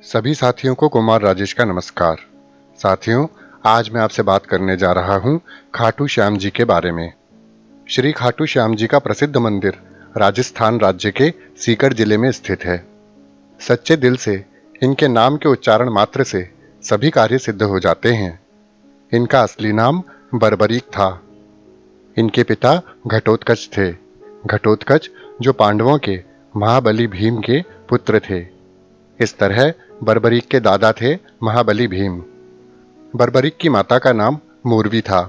सभी साथियों को कुमार राजेश का नमस्कार। साथियों, आज मैं आपसे बात करने जा रहा हूँ खाटू श्याम जी के बारे में। श्री खाटू श्याम जी का प्रसिद्ध मंदिर राजस्थान राज्य के सीकर जिले में स्थित है। सच्चे दिल से इनके नाम के उच्चारण मात्र से सभी कार्य सिद्ध हो जाते हैं। इनका असली नाम बर्बरीक था। इनके पिता घटोत्कच थे। घटोत्कच जो पांडवों के महाबली भीम के पुत्र थे। इस तरह बर्बरीक के दादा थे महाबली भीम। बर्बरीक की माता का नाम मूर्वी था।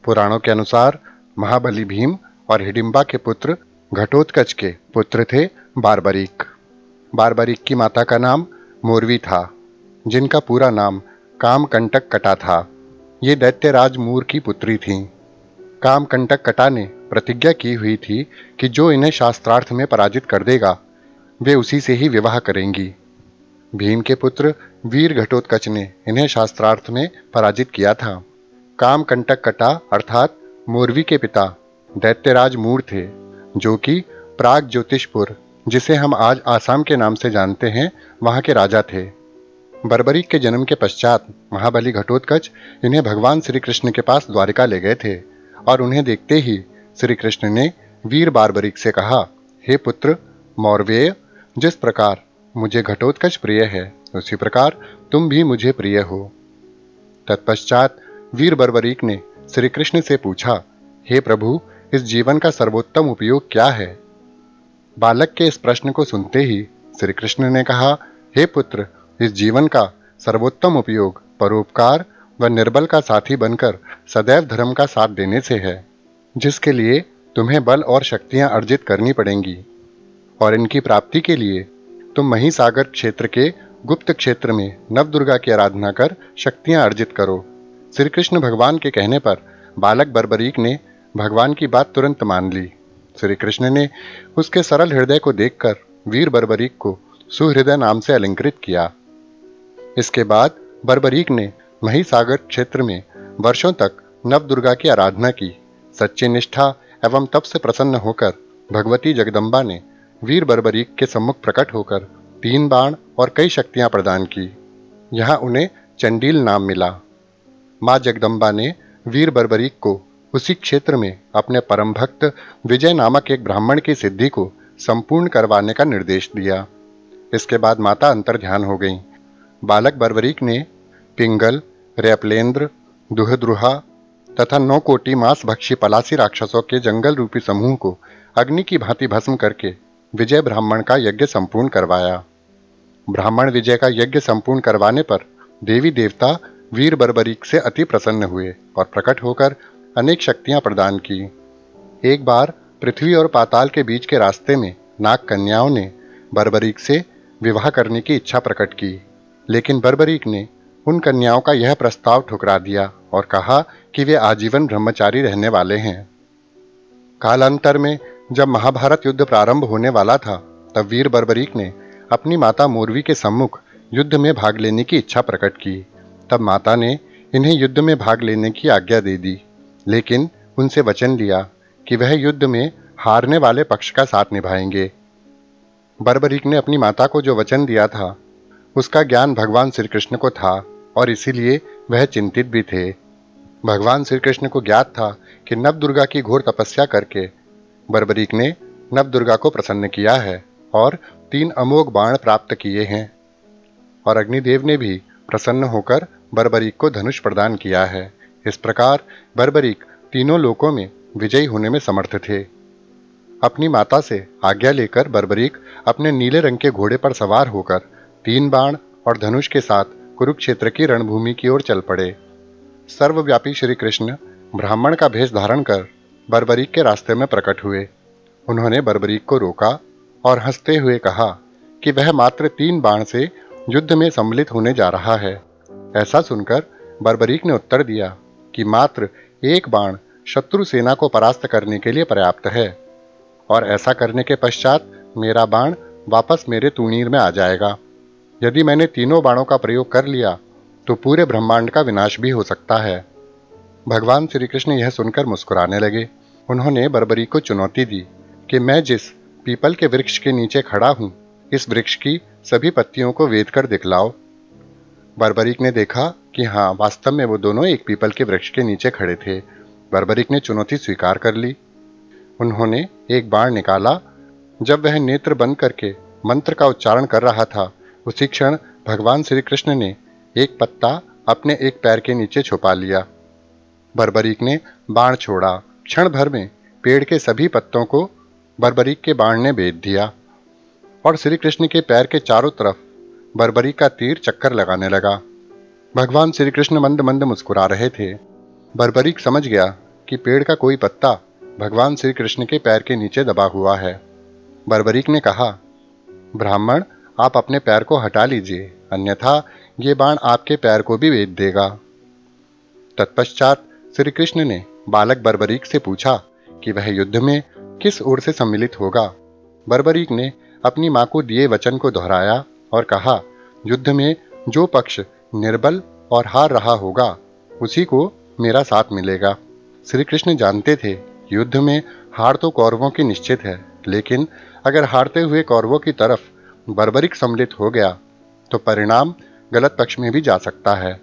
पुराणों के अनुसार महाबली भीम और हिडिंबा के पुत्र घटोत्कच के पुत्र थे बारबरीक। बारबरीक की माता का नाम मूर्वी था, जिनका पूरा नाम कामकंटक कटा था। ये दैत्यराज मूर की पुत्री थीं। कामकंटक कटा ने प्रतिज्ञा की हुई थी कि जो इन्हें शास्त्रार्थ में पराजित कर देगा वे उसी से ही विवाह करेंगी। भीम के पुत्र वीर घटोत्कच ने इन्हें शास्त्रार्थ में पराजित किया था। कामकंटक कटा अर्थात मोरवी के पिता दैत्यराज मूर थे, जो कि प्राग ज्योतिषपुर, जिसे हम आज आसाम के नाम से जानते हैं, वहां के राजा थे। बर्बरीक के जन्म के पश्चात महाबली घटोत्कच इन्हें भगवान श्री कृष्ण के पास द्वारिका ले गए थे और उन्हें देखते ही श्री कृष्ण ने वीर बारबरीक से कहा, हे पुत्र मौरवेय, जिस प्रकार मुझे घटोत्कच प्रिय है उसी प्रकार तुम भी मुझे प्रिय हो। तत्पश्चात वीर बर्बरीक ने श्री कृष्ण से पूछा, हे प्रभु, इस जीवन का सर्वोत्तम उपयोग क्या है? बालक के इस प्रश्न को सुनते ही श्री कृष्ण ने कहा, हे पुत्र, इस जीवन का सर्वोत्तम उपयोग परोपकार व निर्बल का साथी बनकर सदैव धर्म का साथ देने से है, जिसके लिए तुम्हें बल और शक्तियां अर्जित करनी पड़ेंगी। और इनकी प्राप्ति के लिए तुम महिसागर क्षेत्र के गुप्त क्षेत्र में नवदुर्गा की आराधना कर शक्तियां अर्जित करो। श्री कृष्ण भगवान के कहने पर बालक बर्बरीक ने भगवान की बात तुरंत मान ली। श्री कृष्ण ने उसके सरल हृदय को देखकर वीर बर्बरीक को सुहृदय नाम से अलंकृत किया। इसके बाद बर्बरीक ने महिसागर क्षेत्र में वर्षों तक नवदुर्गा की आराधना की। सच्ची निष्ठा एवं तप से प्रसन्न होकर भगवती जगदम्बा ने वीर बर्बरीक के सम्मुख प्रकट होकर 3 बाण और कई शक्तियां प्रदान की। यहाँ उन्हें चंडील नाम मिला। मां जगदम्बा ने वीर बर्बरीक को उसी क्षेत्र में अपने परम भक्त विजय नामक एक ब्राह्मण की सिद्धि को संपूर्ण करवाने का निर्देश दिया। इसके बाद माता अंतर्ध्यान हो गईं। बालक बर्बरीक ने पिंगल, रैपलेंद्र, दुहद्रुहा तथा 9 कोटि मांस भक्षी पलासी राक्षसों के जंगल रूपी समूह को अग्नि की भांति भस्म करके विजय ब्राह्मण का यज्ञ संपूर्ण करवाया। ब्राह्मण विजय का यज्ञ संपूर्ण करवाने पर देवी देवता वीर बर्बरीक से अति प्रसन्न हुए और प्रकट होकर अनेक शक्तियां प्रदान की। एक बार पृथ्वी और पाताल के बीच के रास्ते में नाग कन्याओं ने बर्बरीक से विवाह करने की इच्छा प्रकट की, लेकिन बर्बरीक ने उन कन्याओं का यह प्रस्ताव ठुकरा दिया और कहा कि वे आजीवन ब्रह्मचारी रहने वाले हैं। कालांतर में जब महाभारत युद्ध प्रारंभ होने वाला था, तब वीर बर्बरीक ने अपनी माता मोरवी के सम्मुख युद्ध में भाग लेने की इच्छा प्रकट की। तब माता ने इन्हें युद्ध में भाग लेने की आज्ञा दे दी, लेकिन उनसे वचन लिया कि वह युद्ध में हारने वाले पक्ष का साथ निभाएंगे। बर्बरीक ने अपनी माता को जो वचन दिया था उसका ज्ञान भगवान श्री कृष्ण को था और इसीलिए वह चिंतित भी थे। भगवान श्री कृष्ण को ज्ञात था कि नवदुर्गा की घोर तपस्या करके बर्बरीक ने नवदुर्गा को प्रसन्न किया है और 3 अमोघ बाण प्राप्त किए हैं, और अग्निदेव ने भी प्रसन्न होकर बर्बरीक को धनुष प्रदान किया है। इस प्रकार बर्बरीक तीनों लोकों में विजयी होने में समर्थ थे। अपनी माता से आज्ञा लेकर बर्बरीक अपने नीले रंग के घोड़े पर सवार होकर 3 बाण और धनुष के साथ कुरुक्षेत्र की रणभूमि की ओर चल पड़े। सर्वव्यापी श्री कृष्ण ब्राह्मण का भेष धारण कर बर्बरीक के रास्ते में प्रकट हुए। उन्होंने बर्बरीक को रोका और हंसते हुए कहा कि वह मात्र 3 बाण से युद्ध में सम्मिलित होने जा रहा है। ऐसा सुनकर बर्बरीक ने उत्तर दिया कि मात्र 1 बाण शत्रु सेना को परास्त करने के लिए पर्याप्त है, और ऐसा करने के पश्चात मेरा बाण वापस मेरे तूणीर में आ जाएगा। यदि मैंने तीनों बाणों का प्रयोग कर लिया तो पूरे ब्रह्मांड का विनाश भी हो सकता है। भगवान श्री कृष्ण यह सुनकर मुस्कुराने लगे। उन्होंने बर्बरीक को चुनौती दी कि मैं जिस पीपल के वृक्ष के नीचे खड़ा हूँ, इस वृक्ष की सभी पत्तियों को वेद कर दिखलाओ। बर्बरीक ने देखा कि हाँ, वास्तव में वो दोनों एक पीपल के वृक्ष के नीचे खड़े थे। बर्बरीक ने चुनौती स्वीकार कर ली। उन्होंने एक बाण निकाला। जब वह नेत्र बंद करके मंत्र का उच्चारण कर रहा था, उसी क्षण भगवान श्री कृष्ण ने एक पत्ता अपने एक पैर के नीचे छुपा लिया। बर्बरीक ने बाण छोड़ा। क्षण भर में पेड़ के सभी पत्तों को बर्बरीक के बाण ने बेध दिया और श्री कृष्ण के पैर के चारों तरफ बर्बरीक का तीर चक्कर लगाने लगा। भगवान श्री कृष्ण मंद मंद मुस्कुरा रहे थे। बर्बरीक समझ गया कि पेड़ का कोई पत्ता भगवान श्री कृष्ण के पैर के नीचे दबा हुआ है। बर्बरीक ने कहा, ब्राह्मण, आप अपने पैर को हटा लीजिए, अन्यथा ये बाण आपके पैर को भी वेध देगा। तत्पश्चात श्री कृष्ण ने बालक बर्बरीक से पूछा कि वह युद्ध में किस ओर से सम्मिलित होगा। बर्बरीक ने अपनी मां को दिए वचन को दोहराया और कहा, युद्ध में जो पक्ष निर्बल और हार रहा होगा, उसी को मेरा साथ मिलेगा। श्री कृष्ण जानते थे, युद्ध में हार तो कौरवों की निश्चित है, लेकिन अगर हारते हुए कौरवों की तरफ बर्बरीक सम्मिलित हो गया तो परिणाम गलत पक्ष में भी जा सकता है।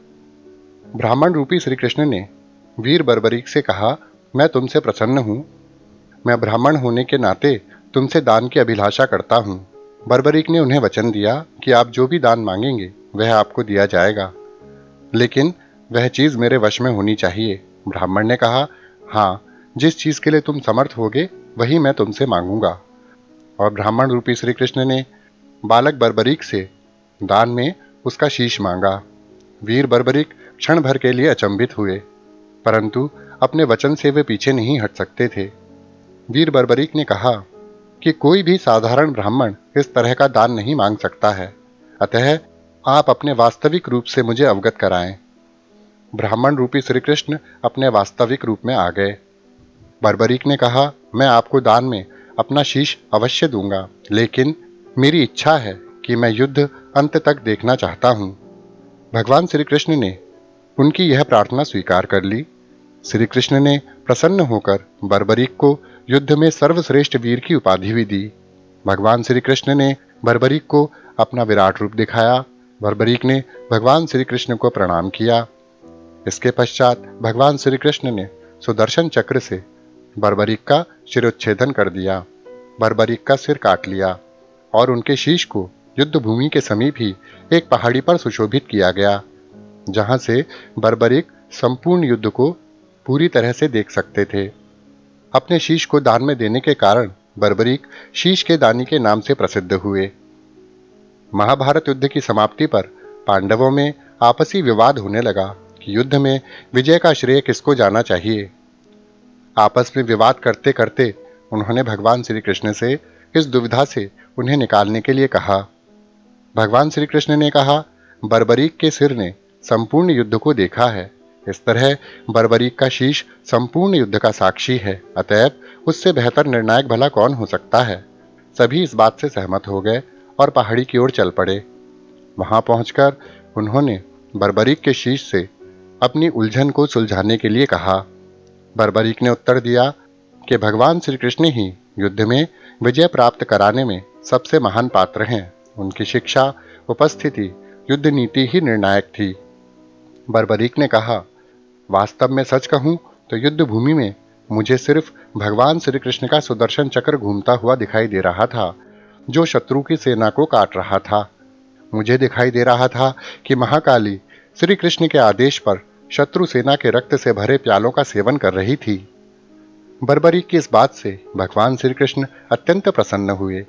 ब्राह्मण रूपी श्री कृष्ण ने वीर बर्बरीक से कहा, मैं तुमसे प्रसन्न हूं। मैं ब्राह्मण होने के नाते तुमसे दान की अभिलाषा करता हूं। बर्बरीक ने उन्हें वचन दिया कि आप जो भी दान मांगेंगे वह आपको दिया जाएगा, लेकिन वह चीज मेरे वश में होनी चाहिए। ब्राह्मण ने कहा, हाँ, जिस चीज के लिए तुम समर्थ होगे वही मैं तुमसे मांगूंगा। और ब्राह्मण रूपी श्री कृष्ण ने बालक बर्बरीक से दान में उसका शीश मांगा। वीर बर्बरीक क्षण भर के लिए अचंभित हुए, परंतु अपने वचन से वे पीछे नहीं हट सकते थे। वीर बर्बरीक ने कहा कि कोई भी साधारण ब्राह्मण इस तरह का दान नहीं मांग सकता है, अतः आप अपने वास्तविक रूप से मुझे अवगत कराएं। ब्राह्मण रूपी श्री कृष्ण अपने वास्तविक रूप में आ गए। बर्बरीक ने कहा, मैं आपको दान में अपना शीश अवश्य दूंगा, लेकिन मेरी इच्छा है कि मैं युद्ध अंत तक देखना चाहता हूं। भगवान श्री कृष्ण ने उनकी यह प्रार्थना स्वीकार कर ली। श्री कृष्ण ने प्रसन्न होकर बर्बरीक को युद्ध में सर्वश्रेष्ठ वीर की उपाधि भी दी। भगवान श्री कृष्ण ने बर्बरीक को अपना विराट रूप दिखाया। बर्बरीक ने भगवान श्री कृष्ण को प्रणाम किया। इसके पश्चात भगवान श्री कृष्ण ने सुदर्शन चक्र से बर्बरीक का शिरोच्छेदन कर दिया। बर्बरीक का सिर काट लिया और उनके शीश को युद्ध भूमि के समीप ही एक पहाड़ी पर सुशोभित किया गया, जहां से बर्बरीक संपूर्ण युद्ध को पूरी तरह से देख सकते थे। अपने शीश को दान में देने के कारण बर्बरीक शीश के दानी के नाम से प्रसिद्ध हुए। महाभारत युद्ध की समाप्ति पर पांडवों में आपसी विवाद होने लगा कि युद्ध में विजय का श्रेय किसको जाना चाहिए। आपस में विवाद करते करते उन्होंने भगवान श्री कृष्ण से इस दुविधा से उन्हें निकालने के लिए कहा। भगवान श्री कृष्ण ने कहा, बर्बरीक के सिर ने संपूर्ण युद्ध को देखा है, इस तरह बर्बरीक का शीश संपूर्ण युद्ध का साक्षी है, अतएव उससे बेहतर निर्णायक भला कौन हो सकता है। सभी इस बात से सहमत हो गए और पहाड़ी की ओर चल पड़े। वहां पहुंचकर उन्होंने बर्बरीक के शीश से अपनी उलझन को सुलझाने के लिए कहा। बर्बरीक ने उत्तर दिया कि भगवान श्री कृष्ण ही युद्ध में विजय प्राप्त कराने में सबसे महान पात्र हैं। उनकी शिक्षा, उपस्थिति, युद्ध नीति ही निर्णायक थी। बर्बरीक ने कहा, वास्तव में सच कहूं तो युद्ध भूमि में मुझे सिर्फ भगवान श्री कृष्ण का सुदर्शन चक्र घूमता हुआ दिखाई दे रहा था, जो शत्रु की सेना को काट रहा था। मुझे दिखाई दे रहा था कि महाकाली श्री कृष्ण के आदेश पर शत्रु सेना के रक्त से भरे प्यालों का सेवन कर रही थी। बर्बरीक की इस बात से भगवान श्री कृष्ण अत्यंत प्रसन्न हुए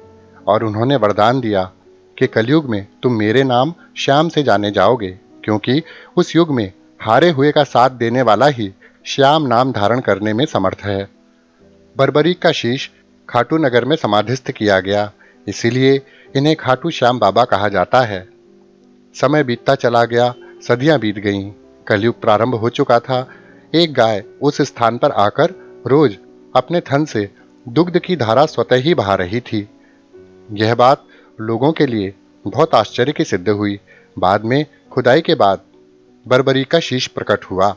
और उन्होंने वरदान दिया कि कलयुग में तुम मेरे नाम श्याम से जाने जाओगे, क्योंकि उस युग में हारे हुए का साथ देने वाला ही श्याम नाम धारण करने में समर्थ है। बर्बरीक का शीश खाटू नगर में समाधिस्थ किया गया, इसीलिए इन्हें खाटू श्याम बाबा कहा जाता है। समय बीतता चला गया, सदियां बीत गईं, कलयुग प्रारंभ हो चुका था। एक गाय उस स्थान पर आकर रोज अपने थन से दुग्ध की धारा स्वतः ही बहा रही थी। यह बात लोगों के लिए बहुत आश्चर्य की सिद्ध हुई। बाद में खुदाई के बाद बर्बरीक का शीश प्रकट हुआ,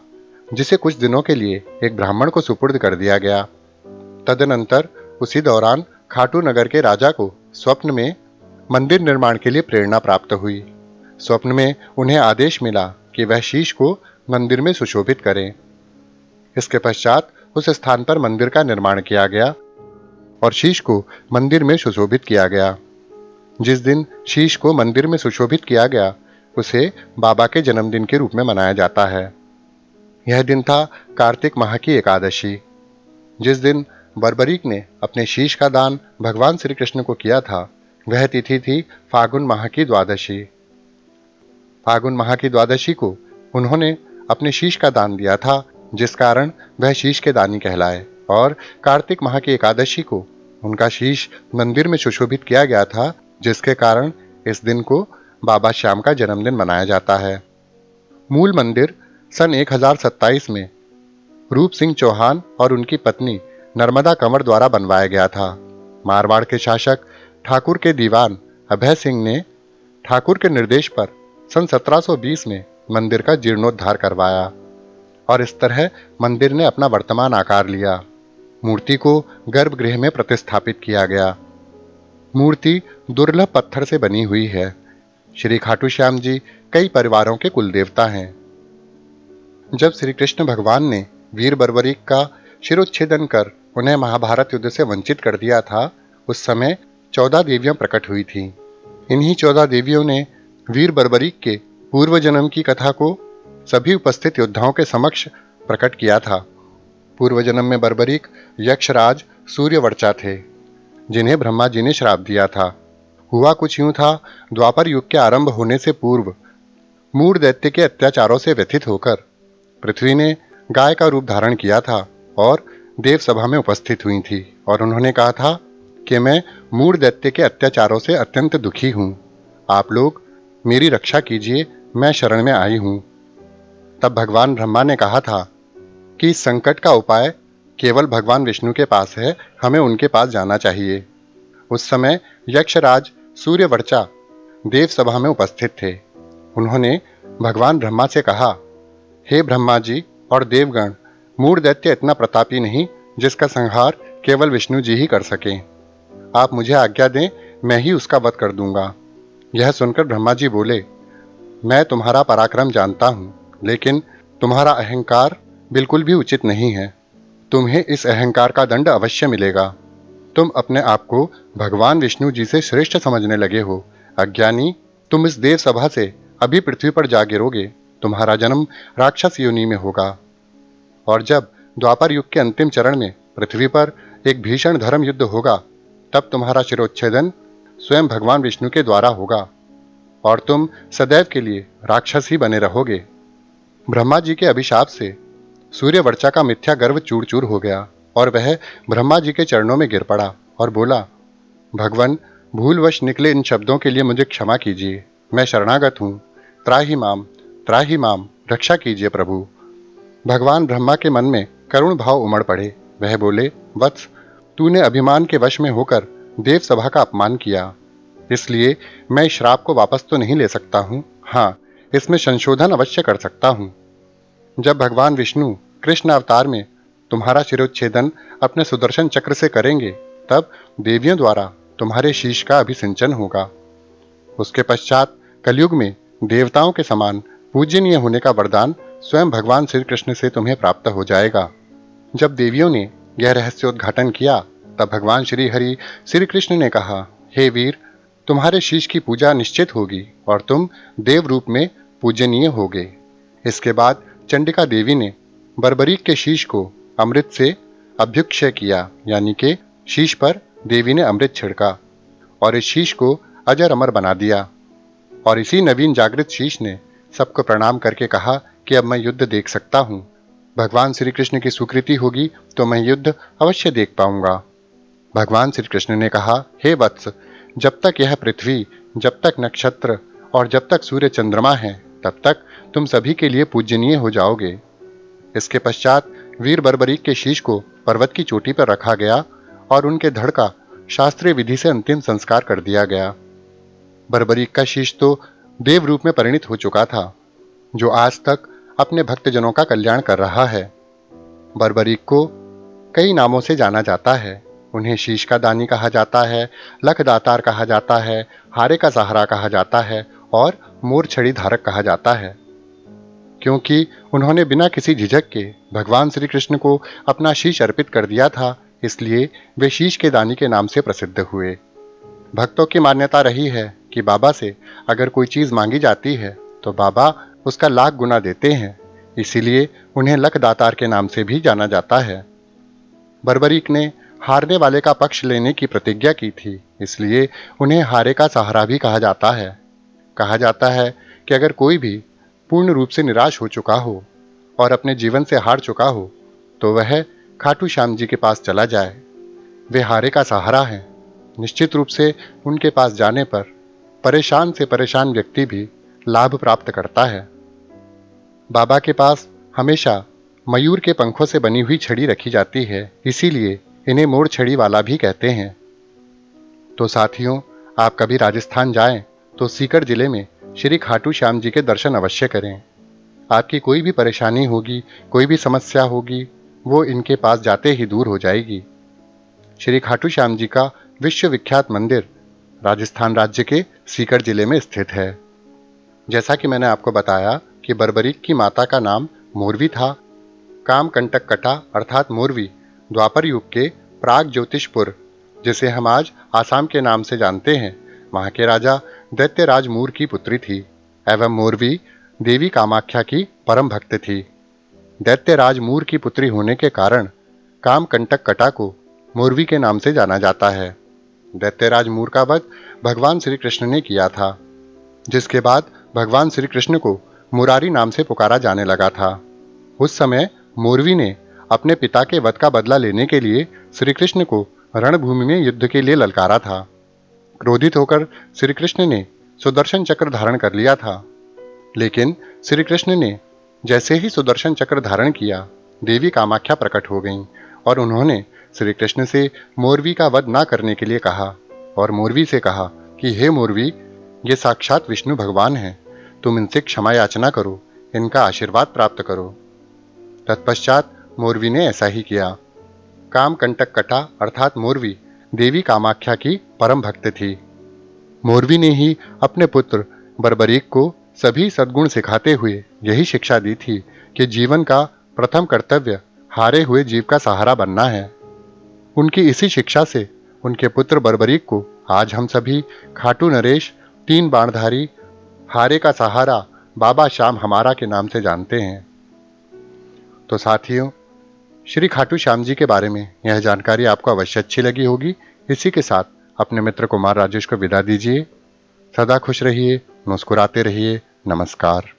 जिसे कुछ दिनों के लिए एक ब्राह्मण को सुपुर्द कर दिया गया। तदनंतर उसी दौरान खाटू नगर के राजा को स्वप्न में मंदिर निर्माण के लिए प्रेरणा प्राप्त हुई। स्वप्न में उन्हें आदेश मिला कि वह शीश को मंदिर में सुशोभित करें। इसके पश्चात उस स्थान पर मंदिर का निर्माण किया गया और शीश को मंदिर में सुशोभित किया गया। जिस दिन शीश को मंदिर में सुशोभित किया गया उसे बाबा के जन्मदिन के रूप में मनाया जाता है। यह दिन था कार्तिक माह की एकादशी। जिस दिन बर्बरीक ने अपने शीश का दान भगवान श्री कृष्ण को किया था, वह तिथि थी फागुन माह की द्वादशी। फागुन माह की द्वादशी को उन्होंने अपने शीश का दान दिया था, जिस कारण वह शीश के दानी कहलाए, और कार्तिक माह की एकादशी को उनका शीश मंदिर में सुशोभित किया गया था, जिसके कारण इस दिन को बाबा श्याम का जन्मदिन मनाया जाता है। मूल मंदिर सन 1027 में रूप सिंह चौहान और उनकी पत्नी नर्मदा कंवर द्वारा बनवाया गया था। मारवाड़ के शासक ठाकुर के दीवान अभय सिंह ने ठाकुर के निर्देश पर सन 1720 में मंदिर का जीर्णोद्धार करवाया और इस तरह मंदिर ने अपना वर्तमान आकार लिया। मूर्ति को गर्भगृह में प्रतिस्थापित किया गया। मूर्ति दुर्लभ पत्थर से बनी हुई है। श्री खाटू श्याम जी कई परिवारों के कुलदेवता हैं। जब श्री कृष्ण भगवान ने वीर बर्बरीक का शिरोच्छेदन कर उन्हें महाभारत युद्ध से वंचित कर दिया था, उस समय 14 देवियां प्रकट हुई थीं। इन्हीं 14 देवियों ने वीर बर्बरीक के पूर्व जन्म की कथा को सभी उपस्थित योद्धाओं के समक्ष प्रकट किया था। पूर्व जन्म में बर्बरीक यक्षराज सूर्यवर्चा थे, जिन्हें ब्रह्मा जी ने श्राप दिया था। हुआ कुछ यूं था, द्वापर युग के आरंभ होने से पूर्व मूढ़ दैत्य के अत्याचारों से व्यथित होकर पृथ्वी ने गाय का रूप धारण किया था और देव सभा में उपस्थित हुई थी और उन्होंने कहा था कि मैं मूढ़ दैत्य के अत्याचारों से अत्यंत दुखी हूं, आप लोग मेरी रक्षा कीजिए, मैं शरण में आई हूं। तब भगवान ब्रह्मा ने कहा था कि इस संकट का उपाय केवल भगवान विष्णु के पास है, हमें उनके पास जाना चाहिए। उस समय यक्षराज सूर्यवर्चा देव सभा में उपस्थित थे। उन्होंने भगवान ब्रह्मा से कहा, हे ब्रह्मा जी और देवगण, मूढ़ दैत्य इतना प्रतापी नहीं जिसका संहार केवल विष्णु जी ही कर सकें। आप मुझे आज्ञा दें, मैं ही उसका वध कर दूंगा। यह सुनकर ब्रह्मा जी बोले, मैं तुम्हारा पराक्रम जानता हूं, लेकिन तुम्हारा अहंकार बिल्कुल भी उचित नहीं है। तुम्हें इस अहंकार का दंड अवश्य मिलेगा। तुम अपने आप को भगवान विष्णु जी से श्रेष्ठ समझने लगे हो। अज्ञानी, तुम इस देव सभा से अभी पृथ्वी पर जा गिरोगे। तुम्हारा जन्म राक्षस योनि में होगा और जब द्वापर युग के अंतिम चरण में पृथ्वी पर एक भीषण धर्म युद्ध होगा, तब तुम्हारा शिरोच्छेदन स्वयं भगवान विष्णु के द्वारा होगा और तुम सदैव के लिए राक्षस ही बने रहोगे। ब्रह्मा जी के अभिशाप से सूर्यवर्चा का मिथ्या गर्व चूर चूर हो गया और वह ब्रह्मा जी के चरणों में गिर पड़ा और बोला, भगवान, भूलवश निकले इन शब्दों के लिए मुझे क्षमा कीजिए। मैं शरणागत हूँ। त्राहि माम, रक्षा कीजिए प्रभु। भगवान ब्रह्मा के मन में करुण भाव उमड़ पड़े। वह बोले, वत्स, तूने अभिमान के वश में होकर देव सभा का अपमान किया, इसलिए मैं इस श्राप को वापस तो नहीं ले सकता हूँ। हाँ, इसमें संशोधन अवश्य कर सकता हूँ। जब भगवान विष्णु कृष्ण अवतार में तुम्हारा शिरोच्छेदन अपने सुदर्शन चक्र से करेंगे, तब देवियों द्वारा तुम्हारे शीश का अभिसिंचन होगा। उसके पश्चात कलयुग में देवताओं के समान पूजनीय होने का वरदान स्वयं भगवान श्री कृष्ण से तुम्हें प्राप्त हो जाएगा। जब देवियों ने यह रहस्योद्घाटन किया, तब भगवान श्री हरि श्री कृष्ण ने कहा, हे वीर, तुम्हारे शीश की पूजा निश्चित होगी और तुम देव रूप में पूजनीय होगे। इसके बाद चंडिका देवी ने बर्बरीक के शीश को अमृत से अभ्युक्षय किया, यानी कि शीश पर देवी ने अमृत छिड़का और इस शीश को अजर अमर बना दिया। और इसी नवीन जागृत शीश ने सबको प्रणाम करके कहा कि अब मैं युद्ध देख सकता हूँ। भगवान श्री कृष्ण की स्वीकृति होगी तो मैं युद्ध अवश्य देख पाऊंगा। भगवान श्री कृष्ण ने कहा, हे वत्स, जब तक यह पृथ्वी, जब तक नक्षत्र और जब तक सूर्य चंद्रमा है, तब तक तुम सभी के लिए पूजनीय हो जाओगे। इसके पश्चात वीर बर्बरीक के शीश को पर्वत की चोटी पर रखा गया और उनके धड़ का शास्त्रीय विधि से अंतिम संस्कार कर दिया गया। बर्बरीक का शीश तो देव रूप में परिणित हो चुका था, जो आज तक अपने भक्तजनों का कल्याण कर रहा है। बर्बरीक को कई नामों से जाना जाता है। उन्हें शीश का दानी कहा जाता है, लख दातार कहा जाता है, हारे का सहारा कहा जाता है और मोर छड़ी धारक कहा जाता है। क्योंकि उन्होंने बिना किसी झिझक के भगवान श्री कृष्ण को अपना शीश अर्पित कर दिया था, इसलिए वे शीश के दानी के नाम से प्रसिद्ध हुए। भक्तों की मान्यता रही है कि बाबा से अगर कोई चीज मांगी जाती है तो बाबा उसका लाख गुना देते हैं, इसीलिए उन्हें लख दातार के नाम से भी जाना जाता है। बर्बरीक ने हारने वाले का पक्ष लेने की प्रतिज्ञा की थी, इसलिए उन्हें हारे का सहारा भी कहा जाता है। कहा जाता है कि अगर कोई भी पूर्ण रूप से निराश हो चुका हो और अपने जीवन से हार चुका हो तो वह खाटू श्याम जी के पास चला जाए। वे हारे का सहारा हैं। निश्चित रूप से उनके पास जाने पर परेशान से परेशान व्यक्ति भी लाभ प्राप्त करता है। बाबा के पास हमेशा मयूर के पंखों से बनी हुई छड़ी रखी जाती है, इसीलिए इन्हें मोर छड़ी वाला भी कहते हैं। तो साथियों, आप कभी राजस्थान जाएं तो सीकर जिले में श्री खाटू श्याम जी के दर्शन अवश्य करें। आपकी कोई भी परेशानी होगी, कोई भी समस्या होगी, वो इनके पास जाते ही दूर हो जाएगी। श्री खाटू श्याम जी का विश्वविख्यात मंदिर राजस्थान राज्य के सीकर जिले में स्थित है। जैसा कि मैंने आपको बताया कि बर्बरीक की माता का नाम मोरवी था। काम कंटक कटा अर्थात मोरवी द्वापर युग के प्राग ज्योतिषपुर, जिसे हम आज आसाम के नाम से जानते हैं, वहां के राजा दैत्यराज मूर की पुत्री थी एवं मोरवी देवी कामाख्या की परम भक्त थी। दैत्यराज मूर की पुत्री होने के कारण काम कंटक कटा को मोरवी के नाम से जाना जाता है। दैत्यराज मूर का वध भगवान श्री कृष्ण ने किया था, जिसके बाद भगवान श्री कृष्ण को मुरारी नाम से पुकारा जाने लगा था। उस समय मोरवी ने अपने पिता के वध का बदला लेने के लिए श्री कृष्ण को रणभूमि में युद्ध के लिए ललकारा था। क्रोधित होकर श्री कृष्ण ने सुदर्शन चक्र धारण कर लिया था, लेकिन श्री कृष्ण ने जैसे ही सुदर्शन चक्र धारण किया, देवी कामाख्या प्रकट हो गईं और उन्होंने श्री कृष्ण से मोरवी का वध ना करने के लिए कहा और मोरवी से कहा कि हे मोरवी, ये साक्षात विष्णु भगवान हैं, तुम इनसे क्षमा याचना करो, इनका आशीर्वाद प्राप्त करो। तत्पश्चात मोरवी ने ऐसा ही किया। काम कंटक कटा अर्थात मोरवी देवी कामाख्या की परम भक्त थी। मोरवी ने ही अपने पुत्र बर्बरीक को सभी सद्गुण सिखाते हुए यही शिक्षा दी थी कि जीवन का प्रथम कर्तव्य हारे हुए जीव का सहारा बनना है। उनकी इसी शिक्षा से उनके पुत्र बर्बरीक को आज हम सभी खाटू नरेश, तीन बाणधारी, हारे का सहारा, बाबा श्याम हमारा के नाम से जानते हैं। तो साथियों, श्री खाटू श्याम जी के बारे में यह जानकारी आपको अवश्य अच्छी लगी होगी। इसी के साथ अपने मित्र कुमार राजेश को विदा दीजिए। सदा खुश रहिए, मुस्कुराते रहिए। नमस्कार।